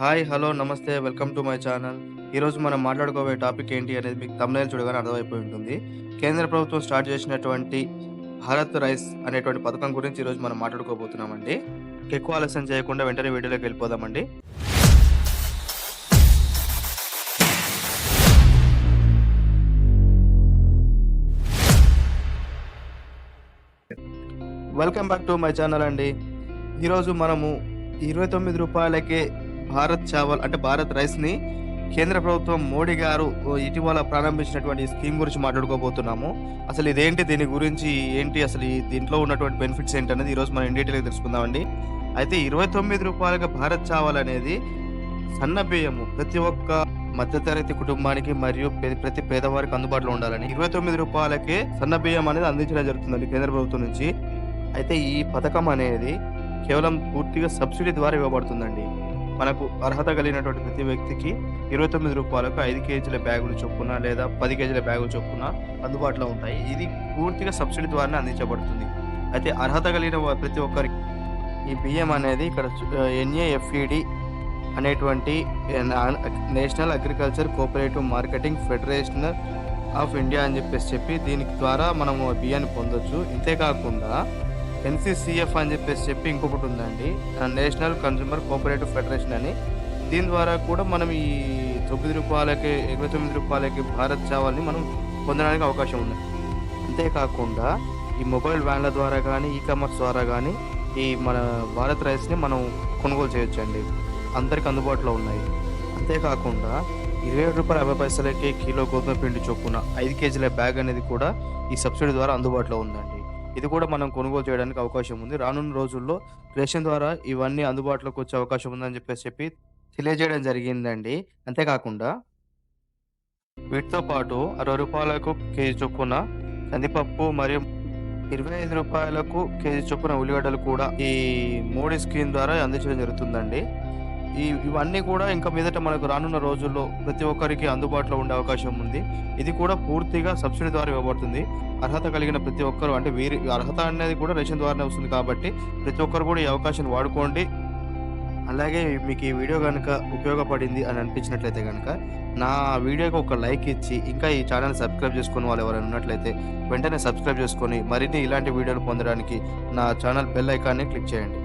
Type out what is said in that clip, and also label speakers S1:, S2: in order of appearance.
S1: Hi, hello, నమస్తే. Welcome to my channel. ఈరోజు మనం మాట్లాడుకోబోయే టాపిక్ ఏంటి అనేది మీకు థంబ్‌నెయిల్ చూడగానే అర్థమైపోయి ఉంటుంది. కేంద్ర ప్రభుత్వం స్టార్ట్ చేసినటువంటి భారత్ రైస్ అనేటువంటి పథకం గురించి ఈరోజు మనం మాట్లాడుకోబోతున్నామండి. ఎక్కువ ఆలస్యం చేయకుండా వెంటనే వీడియోలోకి వెళ్ళిపోదామండి. Welcome back to my channel అండి. ఈరోజు మనము రూ. 29కే భారత్ చావల్ అంటే భారత్ రైస్‌ని కేంద్ర ప్రభుత్వం మోడీ గారు ఇటీవల ప్రారంభించినటువంటి స్కీమ్ గురించి మాట్లాడుకోబోతున్నాము. అసలు ఇదేంటి? దీని గురించి ఏంటి? అసలు దీంట్లో ఉన్నటువంటి బెనిఫిట్స్ ఏంటనేది ఈరోజు మనం ఇన్ డీటెయిల్‌గా తెలుసుకుందామండి. అయితే రూ. 29కి భారత్ చావల్ అనేది సన్న బియ్యము ప్రతి ఒక్క మధ్యతరగతి కుటుంబానికి మరియు ప్రతి పేదవారికి అందుబాటులో ఉండాలని రూ. 29కే సన్న బియ్యం అనేది అందించడం జరుగుతుందండి కేంద్ర ప్రభుత్వం నుంచి. అయితే ఈ పథకం అనేది కేవలం పూర్తిగా సబ్సిడీ ద్వారా ఇవ్వబడుతుందండి. మనకు అర్హత కలిగినటువంటి ప్రతి వ్యక్తికి రూ. 29కు 5 కేజీల బ్యాగులు చొప్పున లేదా 10 కేజీల బ్యాగులు చొప్పున అందుబాటులో ఉంటాయి. ఇది పూర్తిగా సబ్సిడీ ద్వారానే అందించబడుతుంది. అయితే అర్హత కలిగిన ప్రతి ఒక్కరికి ఈ బియ్యం అనేది ఇక్కడ ఎన్ఏఎఫ్ఈడి అనేటువంటి national agriculture cooperative marketing federation of India అని చెప్పి దీనికి ద్వారా మనము బియ్యాన్ని పొందొచ్చు. ఇంతే కాకుండా ఎన్సీసీఎఫ్ అని చెప్పి ఇంకొకటి ఉందండి, నేషనల్ కన్స్యూమర్ కోఆపరేటివ్ ఫెడరేషన్ అని. దీని ద్వారా కూడా మనం ఈ రూ. 29కి భారత్ చావల్ని మనం పొందడానికి అవకాశం ఉంది. అంతేకాకుండా ఈ మొబైల్ వ్యాన్ల ద్వారా కానీ, ఈ కామర్స్ ద్వారా కానీ ఈ మన భారత్ రైస్ని మనం కొనుగోలు చేయొచ్చండి. అందరికి అందుబాటులో ఉన్నాయి. అంతేకాకుండా రూ. 27.50కి కిలో గోధుమ పిండి చొప్పున 5 కేజీల బ్యాగ్ అనేది కూడా ఈ సబ్సిడీ ద్వారా అందుబాటులో ఉందండి. ఇది కూడా మనం కొనుగోలు చేయడానికి అవకాశం ఉంది. రానున్న రోజుల్లో రేషన్ ద్వారా ఇవన్నీ అందుబాటులోకి వచ్చే అవకాశం ఉందని చెప్పి తెలియజేయడం జరిగిందండి. అంతేకాకుండా వీటితో పాటు రూ. 60కు కేజీ చొప్పున కందిపప్పు మరియు రూ. 25కు కేజీ చొప్పున ఉల్లిగడ్డలు కూడా ఈ మోడీ స్కీమ్ ద్వారా అందించడం జరుగుతుందండి. ఇవన్నీ కూడా ఇంకా మీదట మనకు రానున్న రోజుల్లో ప్రతి ఒక్కరికి అందుబాటులో ఉండే అవకాశం ఉంది. ఇది కూడా పూర్తిగా సబ్సిడీ ద్వారా ఇవ్వబడుతుంది. అర్హత కలిగిన ప్రతి ఒక్కరు అంటే అర్హత అనేది కూడా రేషన్ ద్వారానే వస్తుంది కాబట్టి ప్రతి ఒక్కరు కూడా ఈ అవకాశాన్ని వాడుకోండి. అలాగే మీకు ఈ వీడియో గనుక ఉపయోగపడింది అని అనిపించినట్లయితే గనక నా వీడియోకి ఒక లైక్ ఇచ్చి, ఇంకా ఈ ఛానల్ సబ్స్క్రైబ్ చేసుకుని వాళ్ళు ఎవరైనా ఉన్నట్లయితే వెంటనే సబ్స్క్రైబ్ చేసుకొని మరిన్ని ఇలాంటి వీడియోలు పొందడానికి నా ఛానల్ బెల్ ఐకాన్ని క్లిక్ చేయండి.